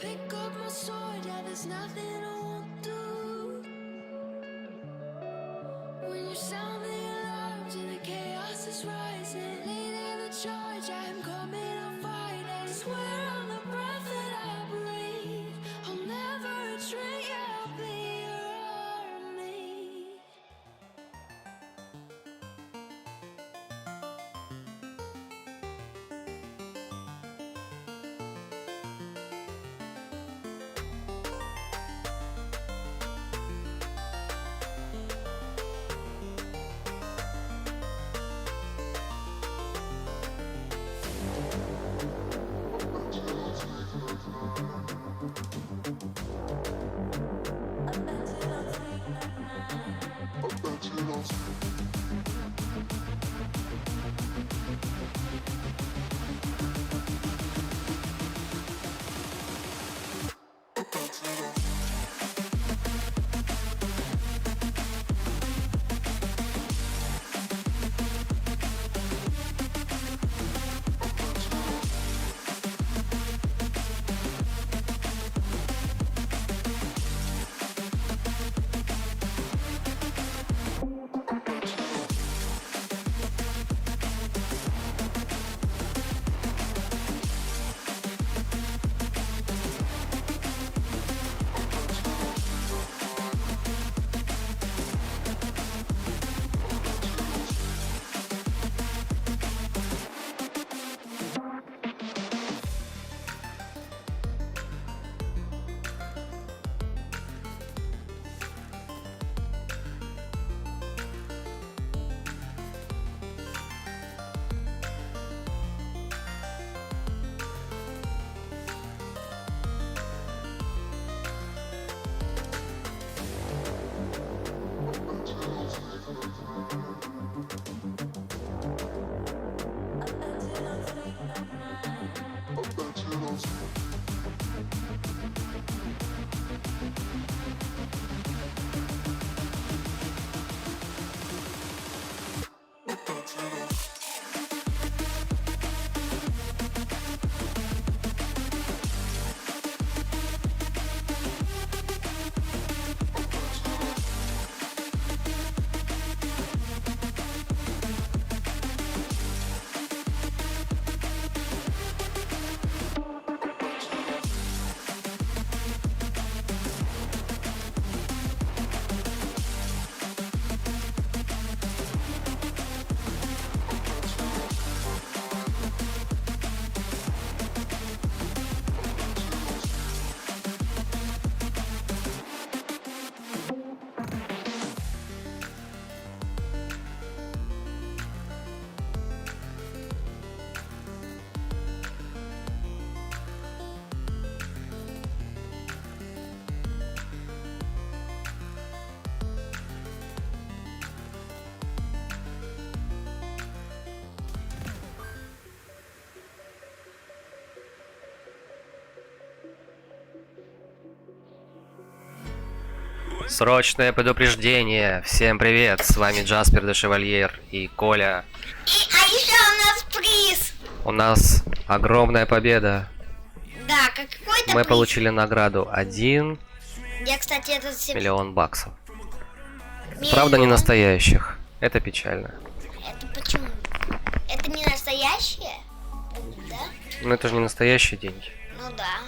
Pick up my sword, yeah, there's nothing I won't do. Срочное предупреждение! Всем привет! С вами Джаспер де Шевальер и Коля. А еще у нас приз! У нас огромная победа. Да, какой-то Мы приз. получили награду 1 Я, кстати, этот миллион баксов. миллион. Правда, не настоящих. Это печально. Это почему? Это не настоящее? Да? Но это же не настоящие деньги. Ну да.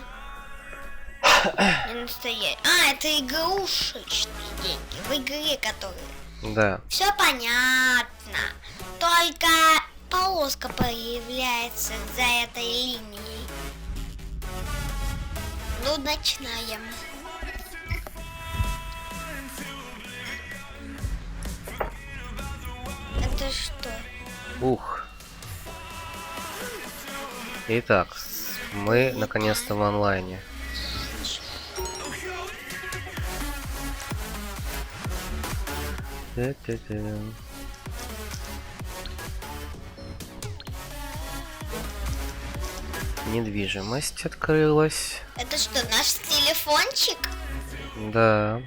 Не настоящее. А, это игрушечные деньги. В игре, которые. Да. Все понятно. Только полоска появляется за этой линией. Ну, начинаем. Это что? Ух. Итак, мы наконец-то в онлайне. Та-та-та. Недвижимость открылась. Это что, наш телефончик? Да.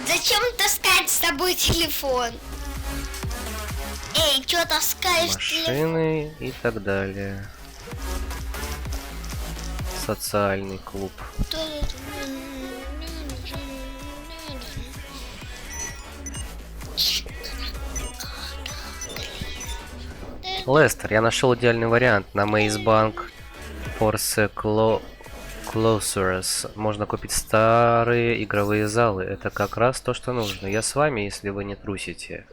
Зачем таскать с собой телефон? Эй, что таскаешь телефон? Машины и так далее. Социальный клуб. Лестер, я нашел идеальный вариант на Maze Bank Force Closers. Можно купить старые игровые залы. Это как раз то, что нужно. Я с вами, если вы не трусите.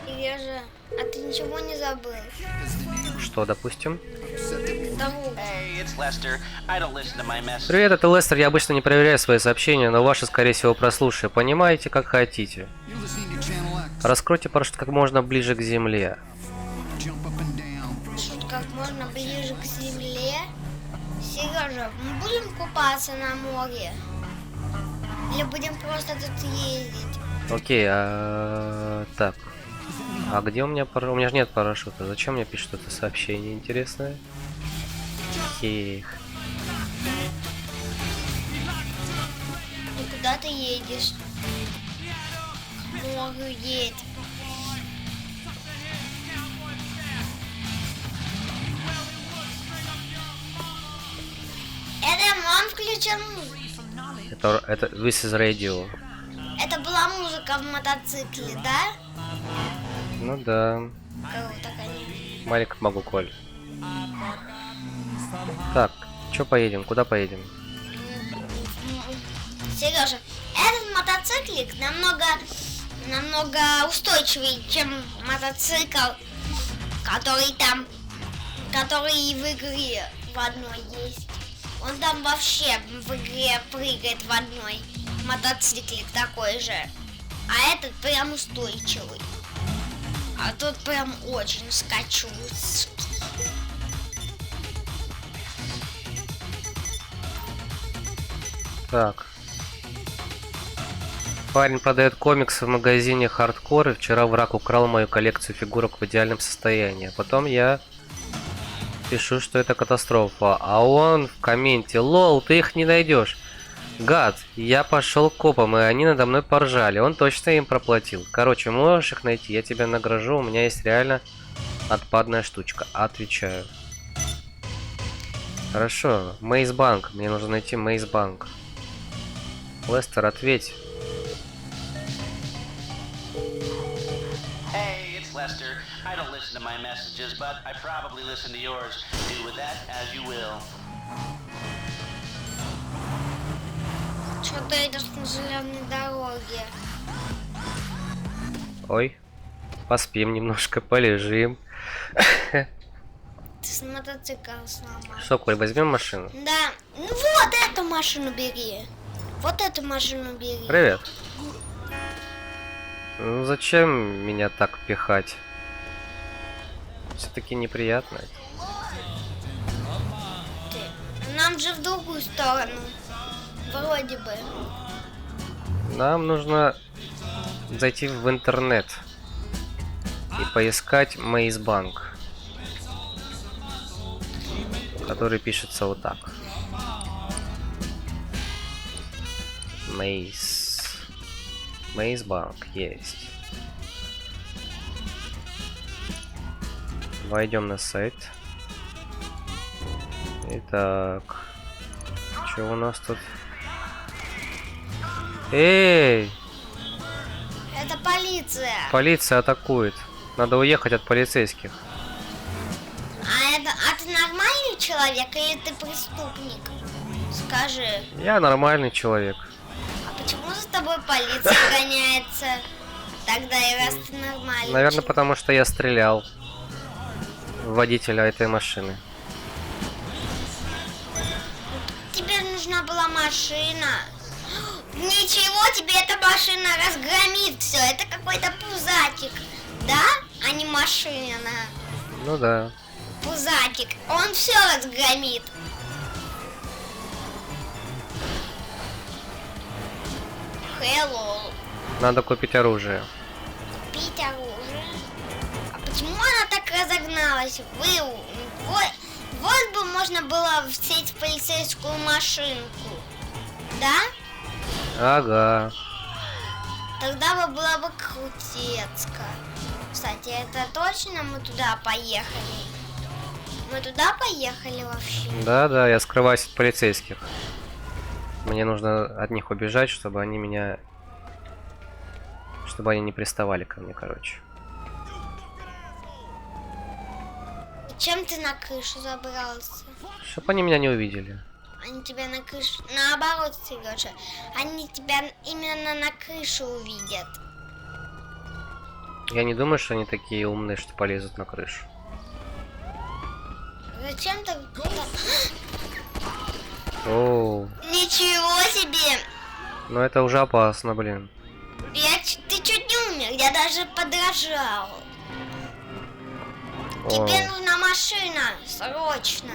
Сережа, а ты ничего не забыл? Что, допустим? Дорогу. Привет, это Лестер. Я обычно не проверяю свои сообщения, но ваши, скорее всего, прослушаю. Понимаете, как хотите. Раскройте парашют как можно ближе к земле. Как можно ближе к земле. Сережа, мы будем купаться на море? Или будем просто тут ездить? Окей, так. А где у меня парашют? У меня же нет парашюта. Зачем мне пишет это сообщение интересное? Хех. И куда ты едешь? Море едь. Это мам включил музыку. Это This is Radio. Это была музыка в мотоцикле, да? Ну да. Круто, конечно. Маленько могу, Коль. Так, чё поедем? Куда поедем? Сережа, этот мотоциклик намного устойчивее, чем мотоцикл, который в игре в одной есть. Он там вообще в игре прыгает в одной. Мотоциклик такой же. А этот прям устойчивый. А тут прям очень скачу. Так. Парень продает комиксы в магазине Hardcore, и вчера враг украл мою коллекцию фигурок в идеальном состоянии. Потом я пишу, что это катастрофа, а он в комменте: лол, ты их не найдешь. Гад, я пошел к копам, и они надо мной поржали. Он точно им проплатил. Короче, можешь их найти, я тебя награжу, у меня есть реально отпадная штучка. Отвечаю. Хорошо, Maze Bank, мне нужно найти Maze Bank. Лестер, ответь. Hey, it's Lester. I don't listen to my messages, but I probably listen to yours. Do with that as you will. Что ты идешь на железной дороге? Ой, поспим немножко, полежим. Ты с мотоцикл сломал. Что, Коль, возьмем машину? Да. Ну вот эту машину бери. Вот эту машину бери. Привет. Ну зачем меня так пихать? Все-таки неприятно. Нам же в другую сторону. Вроде бы. Нам нужно зайти в интернет и поискать Maze Bank, который пишется вот так. Мейс. Мейсбанк есть. Войдем на сайт. Итак. Что у нас тут? Эй! Это полиция. Полиция атакует. Надо уехать от полицейских. А ты нормальный человек или ты преступник? Скажи. Я нормальный человек. А почему за тобой полиция гоняется? Тогда и раз ты нормальный. Наверное, человек. потому что я стрелял в водителя этой машины. Тебе нужна была машина. Ничего, тебе эта машина разгромит все. Это какой-то пузатик, да? А не машина. Ну да. Пузатик. Он все разгромит. Hello. Надо купить оружие. Купить оружие. А почему она так разогналась? Вот бы можно было сесть в полицейскую машинку. Да? Ага. Тогда бы было бы крутецко. Кстати, это точно мы туда поехали? Мы туда поехали вообще? Да, я скрываюсь от полицейских. Мне нужно от них убежать, чтобы они меня... Чтобы они не приставали ко мне, короче. Чем ты на крышу забрался? Чтобы они меня не увидели. Они тебя на крышу... Наоборот, Сережа. Они тебя именно на крышу увидят. Я не думаю, что они такие умные, что полезут на крышу. Зачем ты... Оу. Ничего себе! Ну это уже опасно, блин. Ты чуть не умер, я даже подражал. О. Тебе нужна машина, срочно.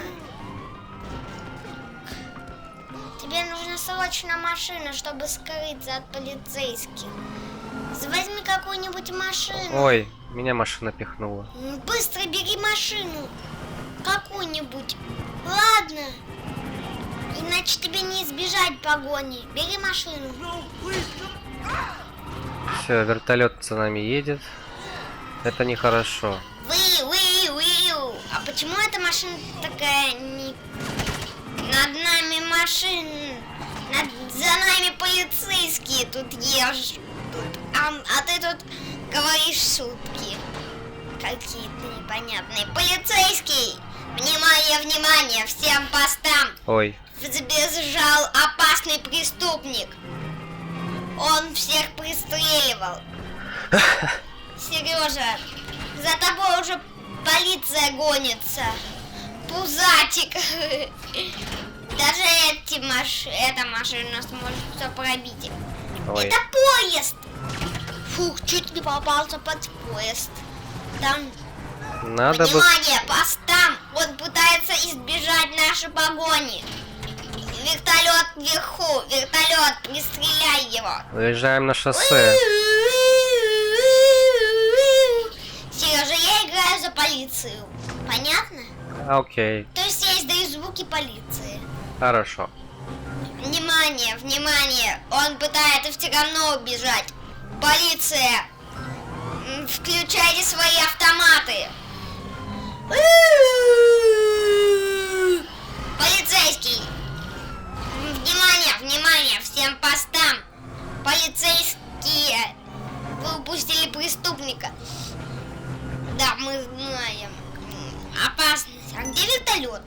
Тебе нужна срочно машина, чтобы скрыться от полицейских. Возьми какую-нибудь машину. Ой, меня машина пихнула. Быстро бери машину. Какую-нибудь. Ладно. Иначе тебе не избежать погони. Бери машину. Все, вертолет за нами едет. Это нехорошо. А почему эта машина такая не... Над нами машины, за нами полицейские тут ешь. А ты тут говоришь шутки какие-то непонятные. Полицейский! Внимание, внимание! Всем постам! Ой. Сбежал опасный преступник. Он всех пристреливал. Сережа, за тобой уже полиция гонится. Пузатик. Даже эта машина сможет все пробить. Ой. Это поезд. Фух, чуть не попался под поезд. Там, Надо бы... внимание, постам. Он пытается избежать нашей погони. Вертолет вверху. Вертолет, пристреляй его. Выезжаем на шоссе. Сережа, я играю за полицию. Понятно? Окей, То есть я издаю звуки полиции. хорошо. Внимание, внимание! Он пытается все равно убежать. Полиция! Включайте свои автоматы! Полицейский! Внимание, внимание! Всем постам! Полицейские! Вы упустили преступника. Да, мы знаем. Опасность. А где вертолет?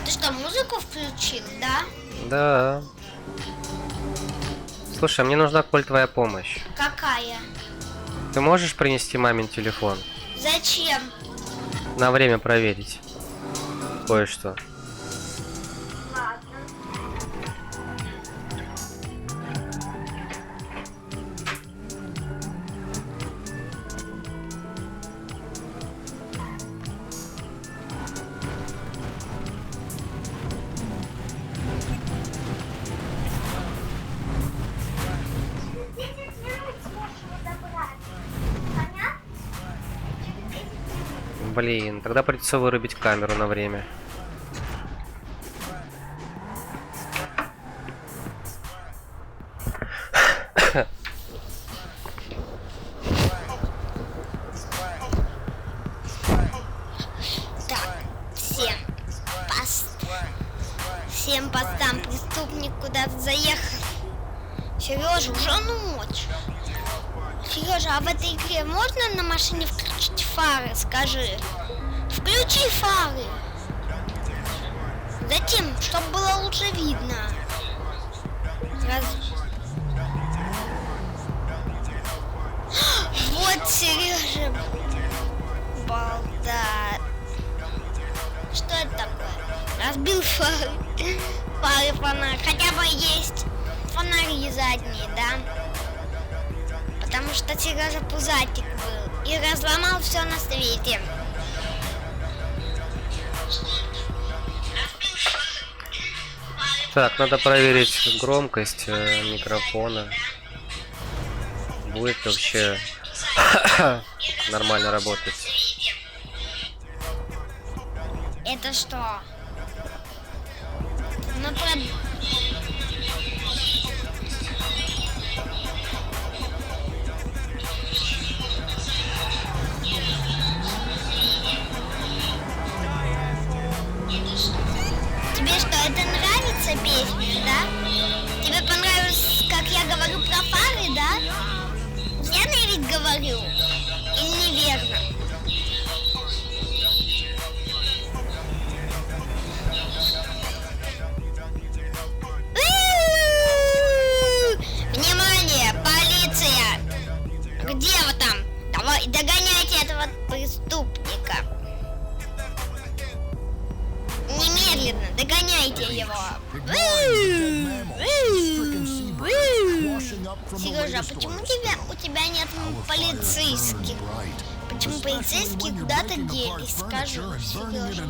Ты что, музыку включил, да? Да. Слушай, мне нужна, Коль, твоя помощь. Какая? Ты можешь принести мамин телефон? Зачем? На время проверить. Кое-что. Ладно. Блин, тогда придется вырубить камеру на время. всем постам. Преступник куда-то заехал. Сережа, уже ночь. Сережа, а в этой игре можно на машине включить фары? Скажи. Включи фары. Затем, чтобы было лучше видно. Вот Сережа. Балда. Что это такое? Разбил фары. Фары, фонарь. Хотя бы есть фонари задние, да? Потому что Сережа пузатик был и разломал все на свете. Так, надо проверить громкость микрофона. Будет вообще нормально работать. Это что? Ну, Тебе что, это нравится песня, да? Тебе понравилось, как я говорю про фары, да? Верно ведь говорю? Или неверно? Внимание, полиция! Где вы там? Давай, догоняйте этого преступника. Немедленно догоняйте его. Сережа, а почему у тебя нет полицейских? Почему полицейские куда-то делись? Скажи, Сережа.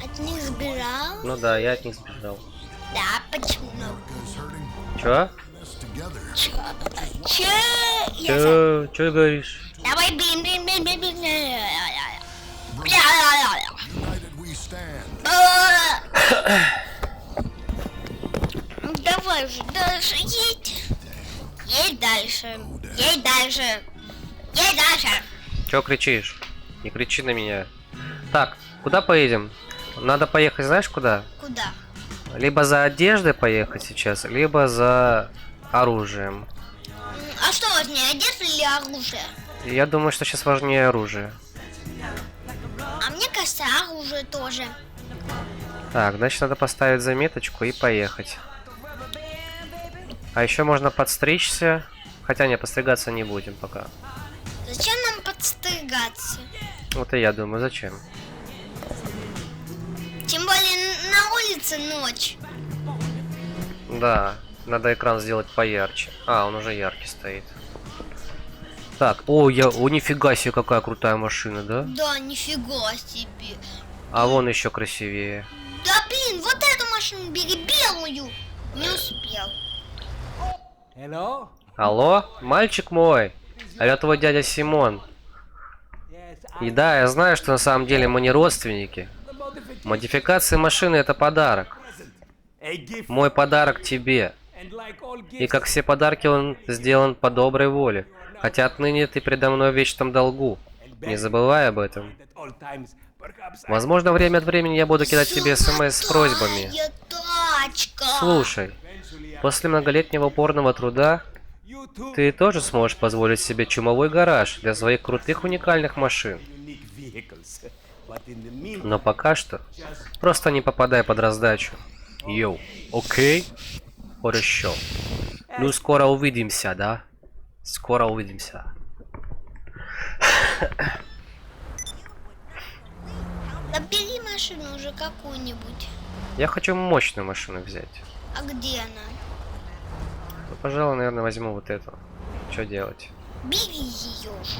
От них сбежал? Ну да, я от них сбежал. Да, почему? Чё? Чё говоришь? Давай, блин. Давай уже дальше едь. Едь дальше. Едь дальше. Едь дальше. Чё кричишь? Не кричи на меня. Так, куда поедем? Надо поехать, знаешь куда? Куда? Либо за одеждой поехать сейчас, либо за оружием. А что важнее, одежда или оружие? Я думаю, что сейчас важнее оружие. А мне кажется, оружие тоже. Так, значит, надо поставить заметочку и поехать. А еще можно подстричься. Хотя не, подстригаться не будем пока. Зачем нам подстригаться? Вот и я думаю, зачем? Тем более на улице ночь. Да, надо экран сделать поярче. А, он уже яркий стоит. Так, о, нифига себе, какая крутая машина, да? Да, нифига себе. А вон еще красивее. Да блин, вот эту машину бери, белую. Не успел. Hello? Алло, мальчик мой. А я твой дядя Симон. И да, я знаю, что на самом деле мы не родственники. Модификация машины — это подарок. Мой подарок тебе. И как все подарки, он сделан по доброй воле. Хотя отныне ты предо мной в вечном долгу. Не забывай об этом. Возможно, время от времени я буду кидать тебе смс с просьбами. Тачка. Слушай, после многолетнего упорного труда ты тоже сможешь позволить себе чумовой гараж для своих крутых уникальных машин. Но пока что просто не попадай под раздачу. Йоу, окей? Хорошо. Ну, скоро увидимся, да? Скоро увидимся. Да бери машину уже какую-нибудь. Я хочу мощную машину взять. А где она? Ну, пожалуй, наверное, возьму вот эту. Что делать? Бери ее же.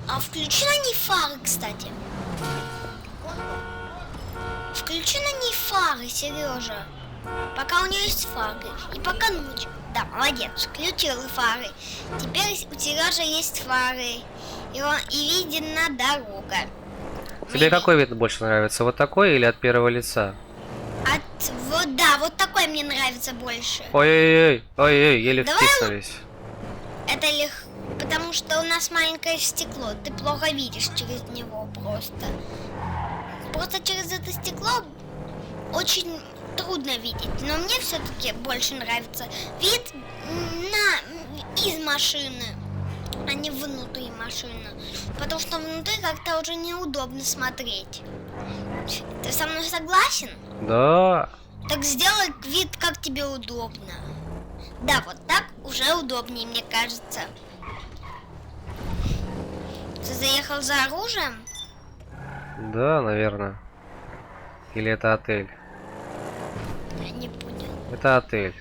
А включи на ней фары, кстати. Включи на ней фары, Сережа. Пока у нее есть фары. И пока ночь. Да, молодец, включил фары. Теперь у Сережи есть фары. И видна дорога. Тебе какой вид больше нравится? Вот такой или от первого лица? Вот такой мне нравится больше. Ой-ой-ой, ой-ой, еле Давай втиснулись. Это потому что у нас маленькое стекло. Ты плохо видишь через него просто. Просто через это стекло очень трудно видеть, но мне все-таки больше нравится вид из машины, а не внутри машины, потому что внутри как-то уже неудобно смотреть. Ты со мной согласен? Да. Так сделай вид, как тебе удобно. Да, вот так уже удобнее, мне кажется. Ты заехал за оружием? Да, наверное. Или это отель? Я не понял. Это отель.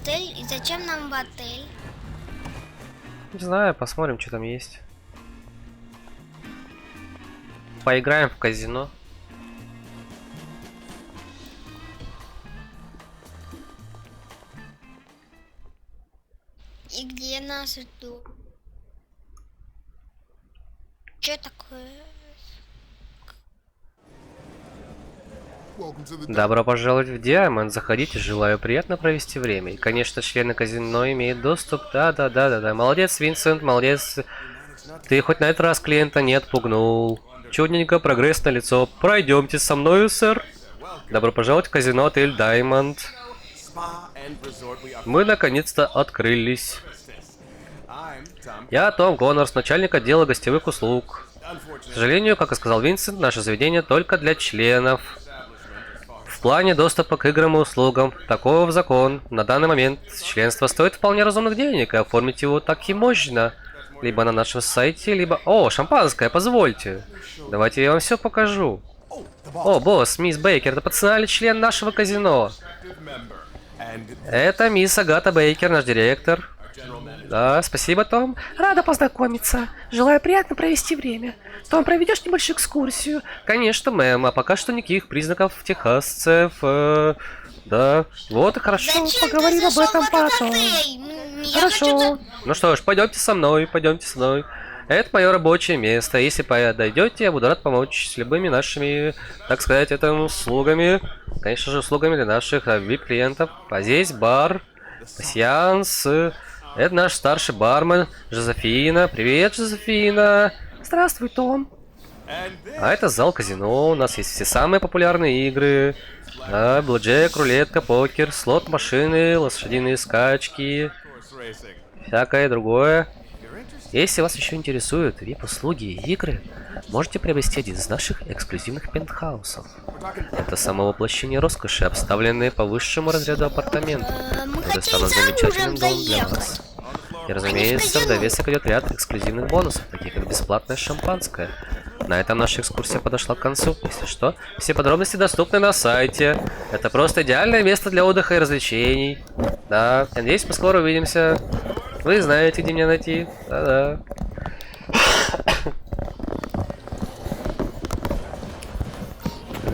Отель? И зачем нам в отель? Не знаю, посмотрим, что там есть. Поиграем в казино. И где нас ждут? Что такое? Добро пожаловать в Diamond. Заходите, желаю приятно провести время. И, конечно, члены казино имеют доступ. Да. Молодец, Винсент, молодец. Ты хоть на этот раз клиента не отпугнул. Чудненько, прогресс налицо. Пройдемте со мною, сэр. Добро пожаловать в казино отель Diamond. Мы наконец-то открылись. Я Том Коннорс, начальник отдела гостевых услуг. К сожалению, как и сказал Винсент, наше заведение только для членов. В плане доступа к играм и услугам, такого закон. На данный момент членство стоит вполне разумных денег, и оформить его так и можно. Либо на нашем сайте, либо... О, шампанское, позвольте. Давайте я вам все покажу. О, босс, мисс Бейкер, это пацанальный член нашего казино. Это мисс Агата Бейкер, наш директор. Да, спасибо, Том. Рада познакомиться. Желаю приятно провести время. Том, проведешь небольшую экскурсию? Конечно, мэм, а пока что никаких признаков техасцев. Да, вот и хорошо. Зачем поговорим ты об зашел этом в этот потом. отель? Я Хорошо. хочу... Ну что ж, пойдемте со мной, пойдемте со мной. Это мое рабочее место. Если подойдете, я буду рад помочь с любыми нашими, так сказать, это услугами. Конечно же, услугами для наших VIP-клиентов. А здесь бар, пасьянс. Это наш старший бармен, Жозефина. Привет, Жозефина. Здравствуй, Том. А это зал казино. У нас есть все самые популярные игры. Блэкджек, рулетка, покер, слот-машины, лошадиные скачки. Всякое другое. Если вас еще интересуют VIP-услуги и игры, можете приобрести один из наших эксклюзивных пентхаусов. Это само воплощение роскоши, обставленные по высшему разряду апартаменты, Мы которые хотим станут за замечательным оружием домом для заехать. вас. И разумеется, в довесок идет ряд эксклюзивных бонусов, таких как бесплатное шампанское. На этом наша экскурсия подошла к концу. Если что, все подробности доступны на сайте. Это просто идеальное место для отдыха и развлечений. Да, надеюсь, мы скоро увидимся. Вы знаете, где меня найти. Да-да.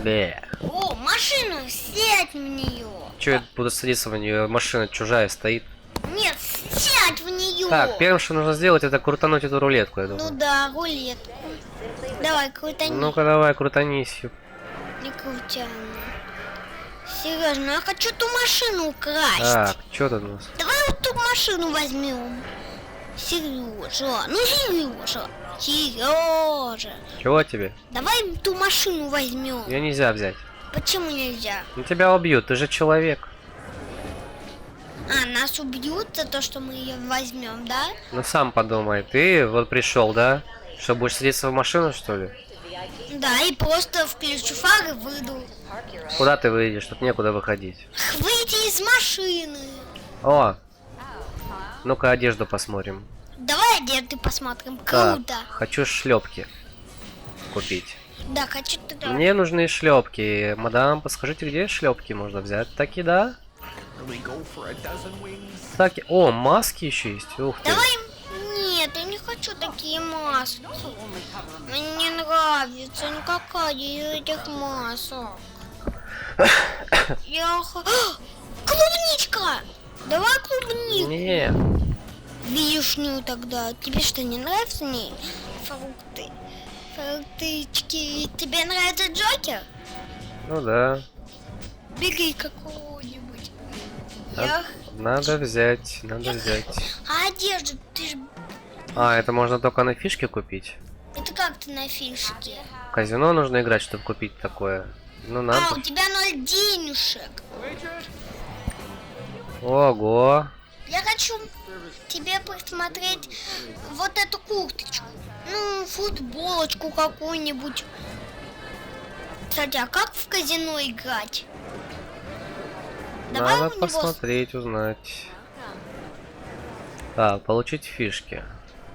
Бе. О, машину, сядь в нее. Че я буду садиться в нее? Машина чужая стоит. Нет, сядь в нее. Так, первое, что нужно сделать, это крутануть эту рулетку, я думаю. Ну да, рулетку. Давай, крутани. Ну-ка давай, крутанись. Не крутя. Серьезно, я хочу ту машину украсть. Так, что тут у нас? Давай вот ту машину возьмем. Сережа, ну Сережа. Сережа. Чего тебе? Давай ту машину возьмем. Ее нельзя взять. Почему нельзя? Ну тебя убьют, ты же человек. А, нас убьют за то, что мы ее возьмем, да? Ну сам подумай, ты вот пришел, да? Что, будешь садиться в машину, что ли? Да, и просто включу фары и выйду. Куда ты выйдешь? Тут некуда выходить. Выйти из машины. О! Ну-ка одежду посмотрим. Давай одежды посмотрим. Так, Круто. хочу шлепки купить. Да, хочу туда. Мне нужны шлепки. Мадам, подскажите, где шлепки можно взять? Таки да? Таки. О, маски еще есть. Ух ты. Давай. Нет, я не хочу такие маски. Мне не нравится никакая из этих масок. Клубничка! Давай клубнику. Не. Вишню тогда. Тебе что, не нравятся не фрукты? Фруктычки. Тебе нравится Джокер? Ну да. Бери какого-нибудь. Надо взять, надо взять. А одежду ты ж... А, это можно только на фишке купить? Это как ты на фишке? В казино нужно играть, чтобы купить такое. Ну надо. А, у тебя 0 денежек. Ого. Я хочу тебе посмотреть вот эту курточку. Ну, футболочку какую-нибудь. Кстати, а как в казино играть? Давай Надо у него посмотреть, узнать. Так, получить фишки.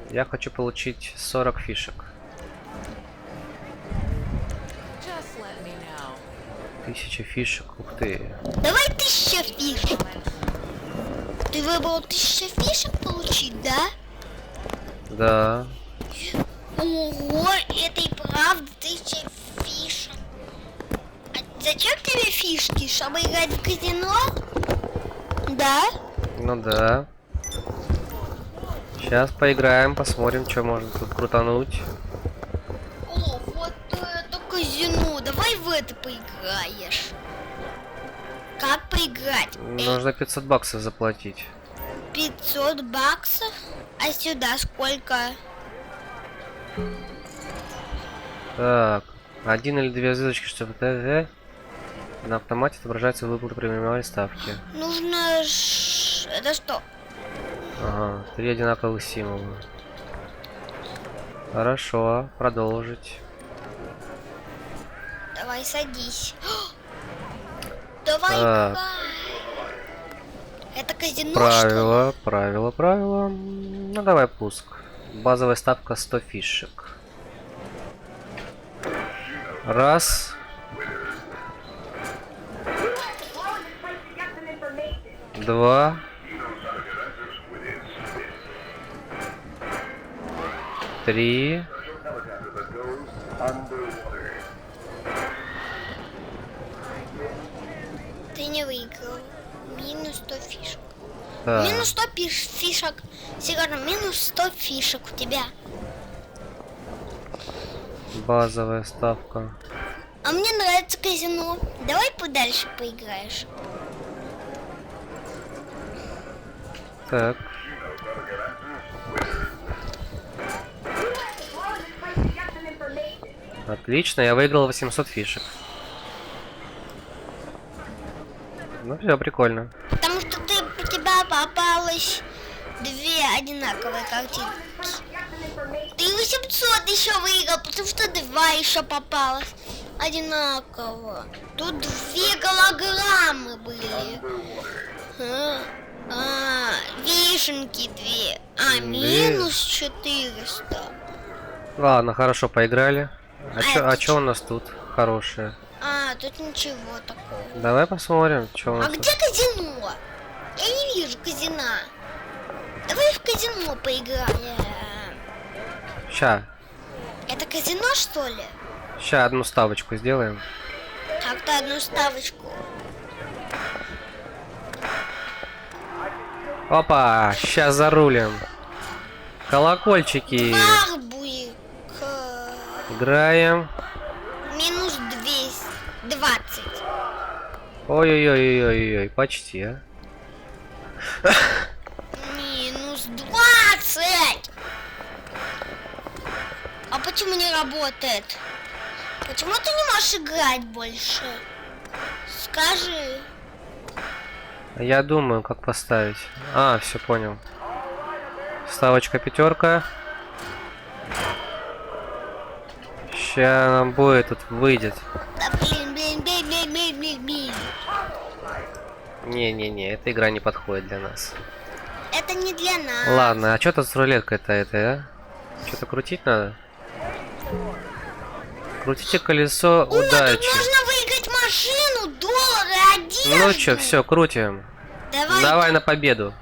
Я хочу получить 40 фишек. 1000 фишек, ух ты. Давай 1000 фишек. Ты выбрал 1000 фишек получить, да? Да. Ого, это и правда 1000 фишек. А зачем тебе фишки? Чтобы играть в казино? Да? Ну да. Сейчас поиграем, посмотрим, что можно тут крутануть. О, вот это казино. Давай в это поиграешь. Как поиграть? Нужно 500 баксов заплатить. 500 баксов? А сюда сколько? Так, 1 или 2 звездочки, чтобы ТВ на автомате отображается выплата премиальной ставки. Нужно... Это что? Ага, 3 одинаковых символа. Хорошо, продолжить. Давай садись. Давай Так. играй. Это казино, Правило, правило, правило. Ну давай пуск. Базовая ставка 100 фишек. Раз. Два. Три. Ты не выиграл. Минус 100 фишек. Так. Минус 100 фишек. Серьезно, минус 100 фишек у тебя. Базовая ставка. А мне нравится казино. Давай подальше поиграешь. Так. Отлично, я выиграл 800 фишек. Ну все, прикольно. Потому что у тебя попалось 2 одинаковые картинки. Ты 800 еще выиграл, потому что 2 еще попалось одинаково. Тут 2 голограммы были. Вишенки 2. А, минус 400. Ладно, хорошо, поиграли. это А чё у нас тут хорошее? А, тут ничего такого. Давай посмотрим, что у А нас тут. где казино? Я не вижу казино. Давай в казино поиграем. Ща. Это казино, что ли? Ща одну ставочку сделаем. Как-то одну ставочку. Опа, сейчас зарулим. Колокольчики. Барбуик. Играем. Минус 220. Ой-ой-ой-ой-ой, почти, а. Минус 20. А почему не работает? Почему ты не можешь играть больше? Скажи. Я думаю, как поставить. А, все понял. Ставочка 5. Сейчас нам будет тут выйдет. Да блин. Не-не-не, эта игра не подходит для нас. Это не для нас. Ладно, а что тут с рулеткой-то этой, а? Что-то крутить надо? Крутите колесо О, тут удачи. можно выиграть машину, доллары, одежду. Ну чё, все, крутим. Давай на победу.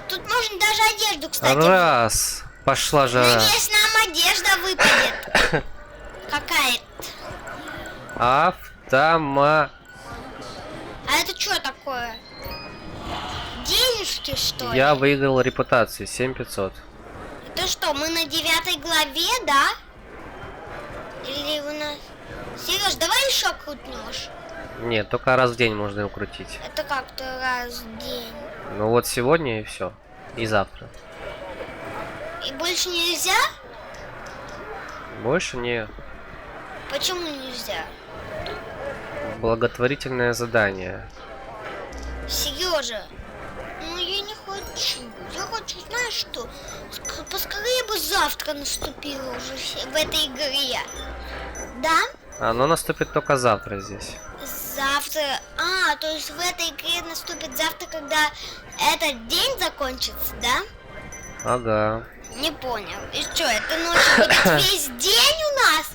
Тут можно даже одежду, кстати. Раз. Пошла жара. Надеюсь, нам одежда выпадет. Какая-то. Автома. А это что такое? Денежки, что ли? Я выиграл репутацию 7500. Это что, мы на 9 главе, да? Или у нас... Сереж, давай еще крутнешь. Нет, только раз в день можно его крутить. Это как-то раз в день. Ну вот сегодня и все. И завтра. И больше нельзя? Больше не. Почему нельзя? Благотворительное задание. Сережа, ну я не хочу. Я хочу, знаешь что? Поскорее бы завтра наступило уже в этой игре. Да? Оно наступит только завтра здесь. Завтра. А, то есть в этой игре наступит завтра, когда этот день закончится, да? Ага. Не понял. И что, эта ночь будет весь день у нас?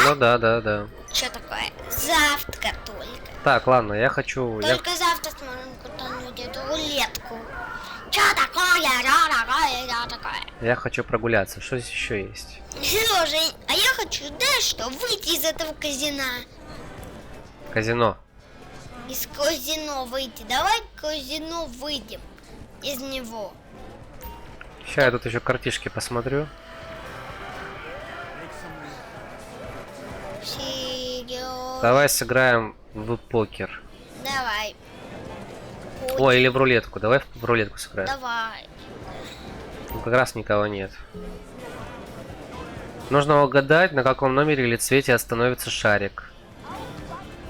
Ну Да? да. Что такое? Завтра только. Так, ладно, я хочу... Только завтра сможем крутануть эту рулетку. Что такое? Я такое. Я хочу прогуляться. Что здесь еще есть? Сережа, а я хочу, знаешь что, выйти из этого казино. Казино. Из казино выйти. Давай в казино выйдем. Из него. Сейчас я тут еще картишки посмотрю. Сережа. Давай сыграем в покер. Давай. Ой, или в рулетку. Давай в рулетку сыграем. Давай. Ну, как раз никого нет. Нужно угадать, на каком номере или цвете остановится шарик.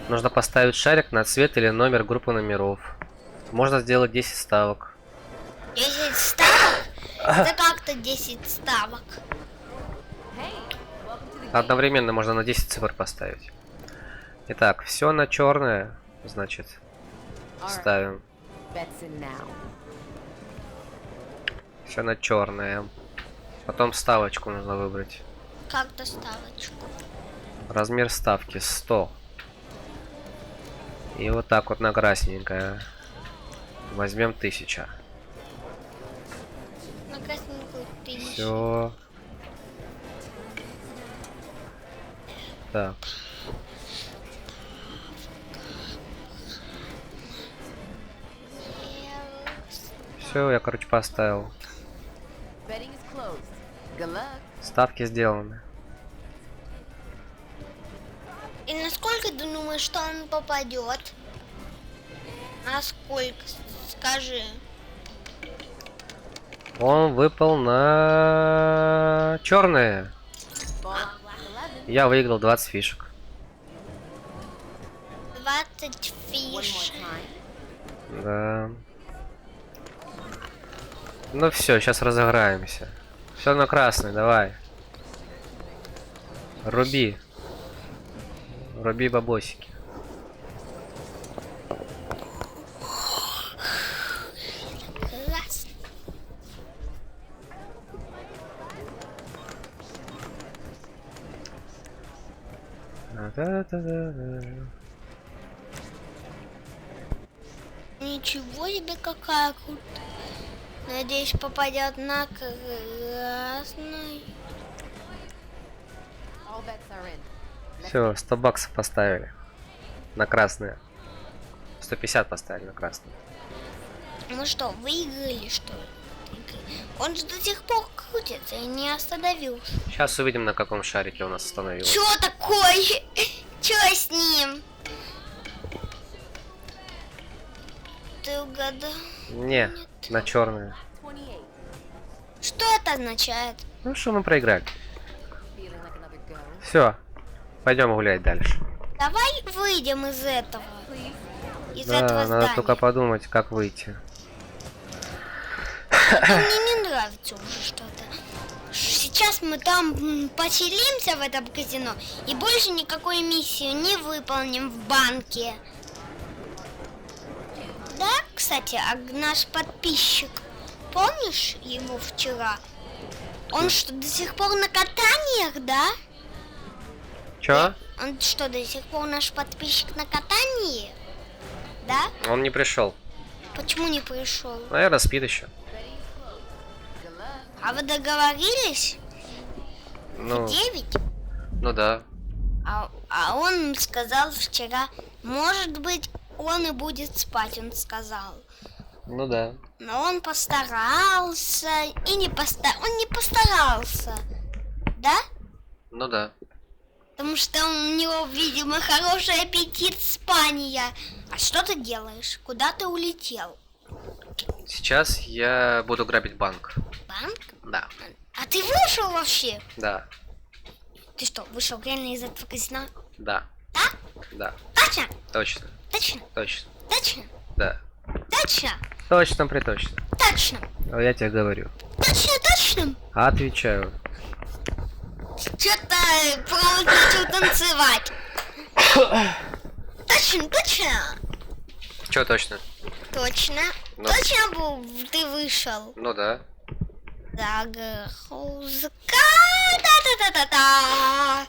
Нужно поставить шарик на цвет или номер группы номеров. Можно сделать 10 ставок. 10 ставок? Это как-то 10 ставок. Одновременно можно на 10 цифр поставить. Итак, все на черное, значит, ставим. Все на черное. Потом ставочку нужно выбрать. Как-то ставочку. Размер ставки 100. И вот так вот на красненькое. Возьмем 1000. На красненькую 1000. Все. Так. Все, я, короче, поставил. Ставки сделаны. И насколько ты думаешь, что он попадет? Насколько? Скажи. Он выпал на черное. Я выиграл 20 фишек. 20 фиш. Да. Ну все, сейчас разыграемся. Все на красный, давай. Руби. Руби бабосики. Раз. Да-да-да-да. Ничего себе, какая крутая. Надеюсь, попадет на красный. Все, 100 баксов поставили. На красное. 150 поставили на красное. Мы что, выиграли, что ли? Он же до сих пор крутится и не остановился. Сейчас увидим, на каком шарике у нас остановилось. Чё такое? Чё с ним? Ты угадал? Не, на черное. Что это означает? Ну что, мы проиграли. Все, пойдем гулять дальше. Давай выйдем из этого. Из Да, этого надо здания. только подумать, как выйти. Это мне не нравится уже что-то. Сейчас мы там поселимся в этом казино и больше никакой миссию не выполним в банке. Да, кстати, а наш подписчик, помнишь его вчера? Он что, до сих пор на катаниях, да? Чё? Он что, до сих пор наш подписчик на катании? Да? Он не пришел. Почему не пришел? Наверное, спит еще. А вы договорились? Ну, В 9? ну да. А он сказал вчера, может быть, он и будет спать, он сказал. Ну да. Но он постарался и не он не постарался. Да? Ну да. Потому что у него, видимо, хороший аппетит спания. А что ты делаешь? Куда ты улетел? Сейчас я буду грабить банк. Банк? Да. А ты вышел вообще? Да. Ты что, вышел реально из этого казино? Да. Да? Да, Точно? точно, Точно? точно. Точно? Да. Точно? Точно, приточно. Точно? А я тебе говорю. Точно, точно? Отвечаю. Что-то Провод начал танцевать. Точно, точно? Чё точно? Точно. Ну. Точно был, ты вышел. Ну да. Загрузка. Та-та-та-та-та.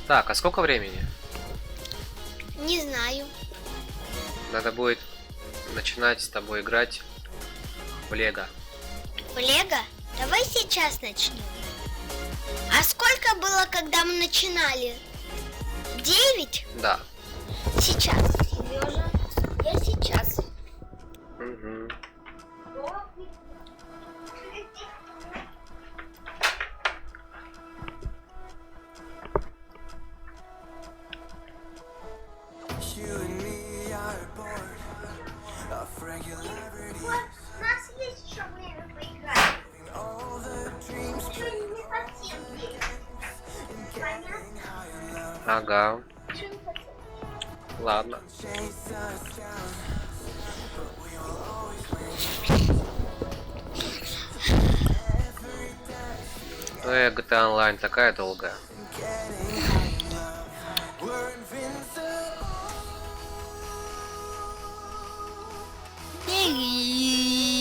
Так, а сколько времени? Не знаю. Надо будет начинать с тобой играть в Лего. В Лего? Давай сейчас начнем. А сколько было, когда мы начинали? 9? Да. Сейчас, Сережа. Я сейчас. Угу. У нас есть еще время поиграть. Не совсем понятно? Ага. Ладно. GTA Online такая долгая.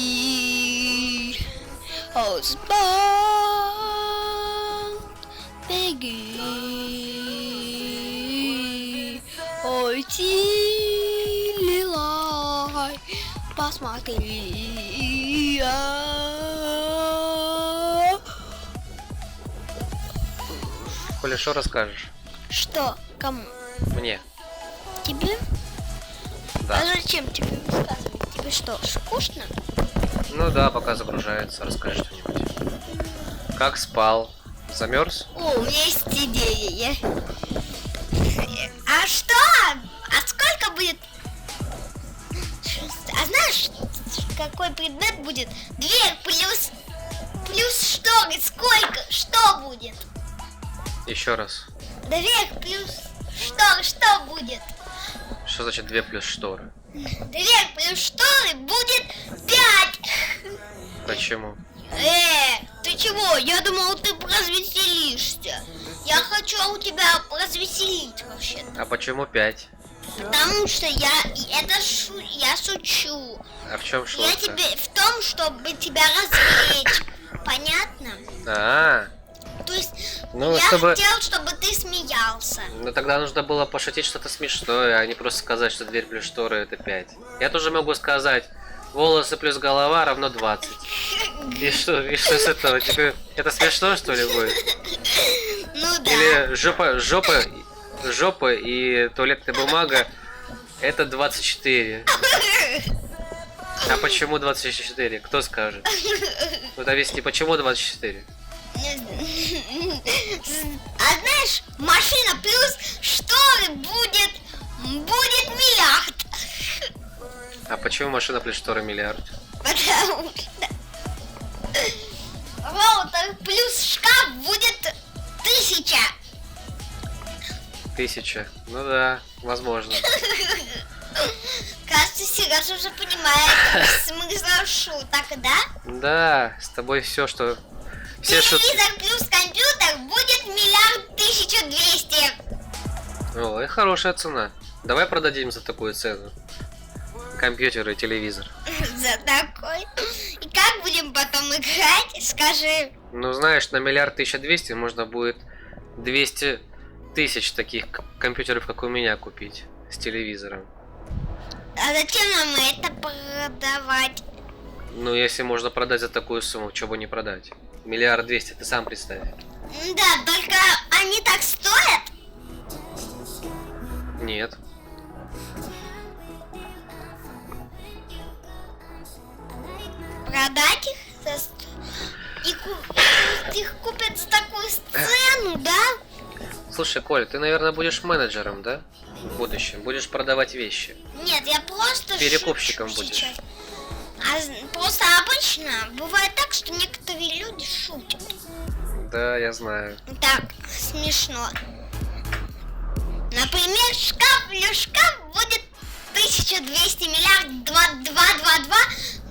Беги, Осбан, беги, ой, лилай, посмотри. Коля, что расскажешь? Что? Кому? Мне. Тебе? Да. А зачем тебе рассказывать? Тебе что, скучно? Ну да, пока загружается. Расскажи что-нибудь. Как спал? Замерз? О, у меня есть идея. А что? А сколько будет? А знаешь, какой предмет будет? Дверь плюс шторы. Сколько? Что будет? Еще раз. Дверь плюс шторы. Что будет? Что значит 2 плюс шторы? Дверь плюс шторы будет 5. Почему? Ты чего? Я думал, ты развеселишься. Я хочу у тебя развеселить вообще. А почему 5? Потому что я шучу. А в чем Я шутка? тебе в том, чтобы тебя развлечь. Понятно? А, То есть ну я чтобы... хотел, чтобы ты смеялся. Ну тогда нужно было пошутить что-то смешное, а не просто сказать, что дверь плюс шторы это 5. Я тоже могу сказать, волосы плюс голова равно 20. И что с этого? Тебе это смешно, что ли, будет? Ну да. Или жопа и туалетная бумага это 24. А почему 24? Кто скажет? Вот объясни, почему 24? А знаешь, машина плюс шторы будет миллиард. А почему машина плюс шторы миллиард? Потому что роутер плюс шкаф будет 1000. 1000. Ну да, возможно. Кажется, Сережа уже понимает смысл шуток, да? Да, с тобой все, что... Все шутки. Телевизор плюс компьютер будет 1 200 000. Ой, хорошая цена. Давай продадим за такую цену. Компьютер и телевизор. За такой. И как будем потом играть? Скажи. Ну, знаешь, на 1 1200 000 можно будет 200 000 таких компьютеров, как у меня, купить с телевизором. А зачем нам это продавать? Ну, если можно продать за такую сумму, чего бы не продать? 1 200 000, ты сам представь. Да, только они так стоят? Нет. Продать их за 100 и их купят за такую сцену, да? Слушай, Коль, ты, наверное, будешь менеджером, да? В будущем. Будешь продавать вещи. Нет, я просто Перекупщиком шучу будешь. сейчас. Просто обычно бывает так, что некоторые люди шутят. Да, я знаю. Так, смешно. Например, шкаф плюс шкаф будет 1200 миллиард 2222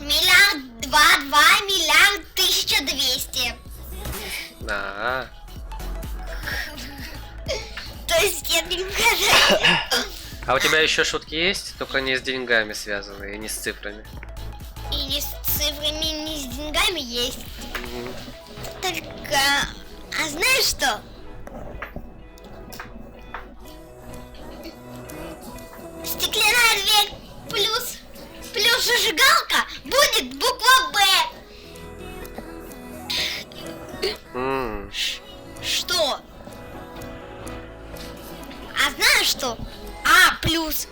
миллиард 22 миллиард 1200. Да. То есть я не угадаю. А у тебя еще шутки есть? Только не с деньгами связанные, и не с цифрами. И не с цифрами, не с деньгами есть. Только, а знаешь что? Стеклянная дверь плюс зажигалка будет буква Б. М, Что? А знаешь что? А плюс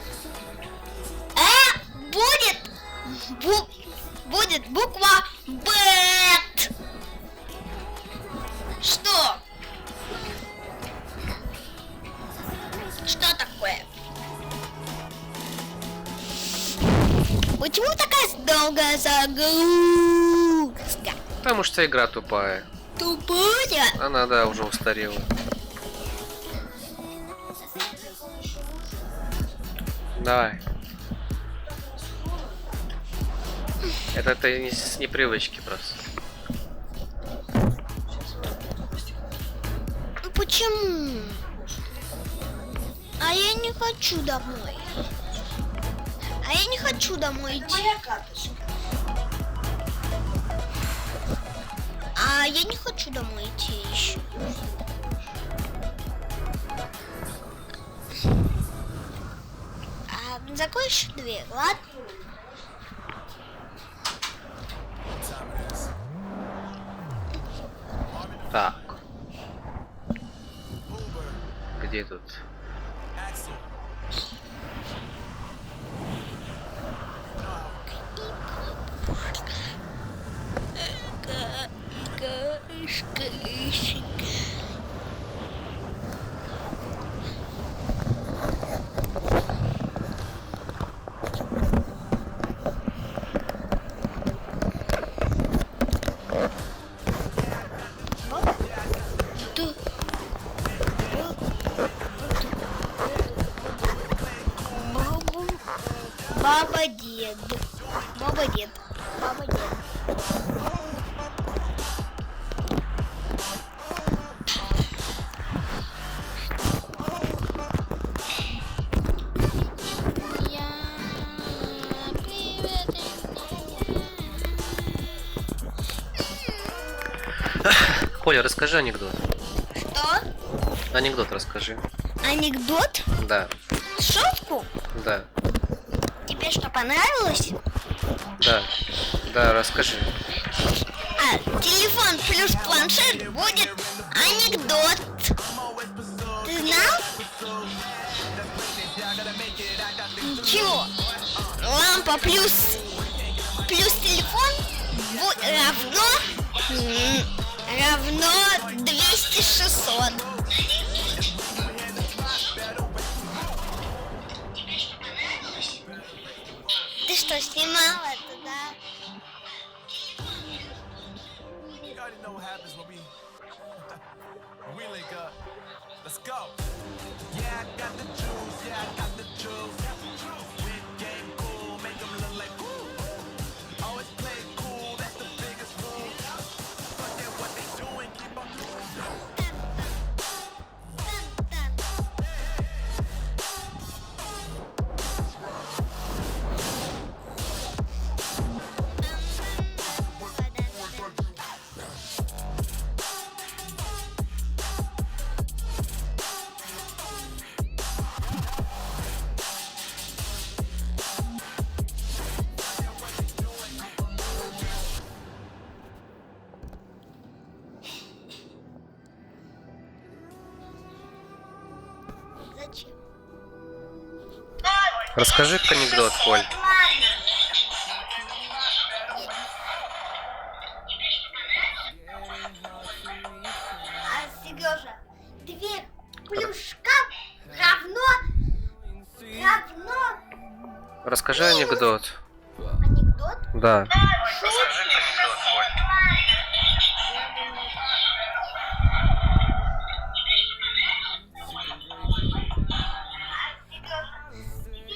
будет буква Б. Что? Что такое? Почему такая долгая загрузка? Потому что игра тупая. Тупая? Она, да, уже устарела. Давай. Это ты не с непривычки просто. Почему? А я не хочу домой. А я не хочу домой идти. Моя карточка. А я не хочу домой идти еще. А закроешь дверь, ладно? Так. Где тут? Баба дед. Баба дед. Баба дед. Коля, расскажи анекдот. Что? Анекдот расскажи. Анекдот? Да, Шутку? да, Тебе что, понравилось? да, да, расскажи. А, телефон плюс планшет будет анекдот. Ты знал? Ничего. Лампа плюс телефон равно 200-600. Ты что, снимал это, да? You already know what happens when we link up. Let's go. Yeah, I got the juice. Yeah, I got the juice. Win game cool, make 'em look like cool. Always play cool, that's the biggest rule. Forget what they doing, keep on doing. Зачем? Расскажи анекдот, Коль. Расскажи анекдот. Анекдот? Да.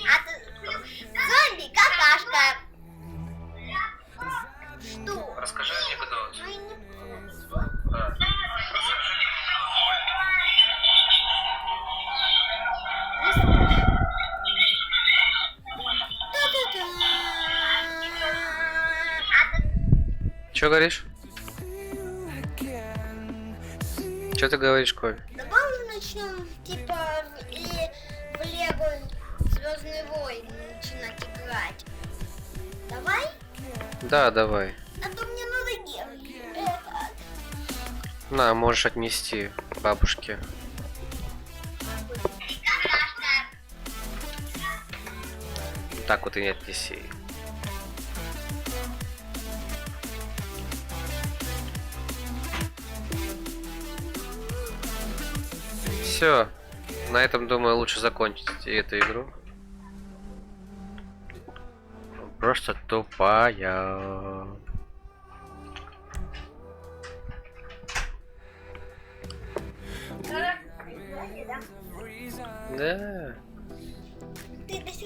А ты... Зомби, какашка. Что? Расскажи анекдот. Ну и не помню. Да. Не слышу. Та-та-та. Чё говоришь? Чё ты говоришь, Коль? Давай начнем, типа, или в Лего Звездные войны начинать играть. Давай? Да, давай. А то мне надо делать это. На, можешь отнести бабушке. Так вот и не отнеси. Все. На этом, думаю, лучше закончить эту игру. Просто тупая. Да.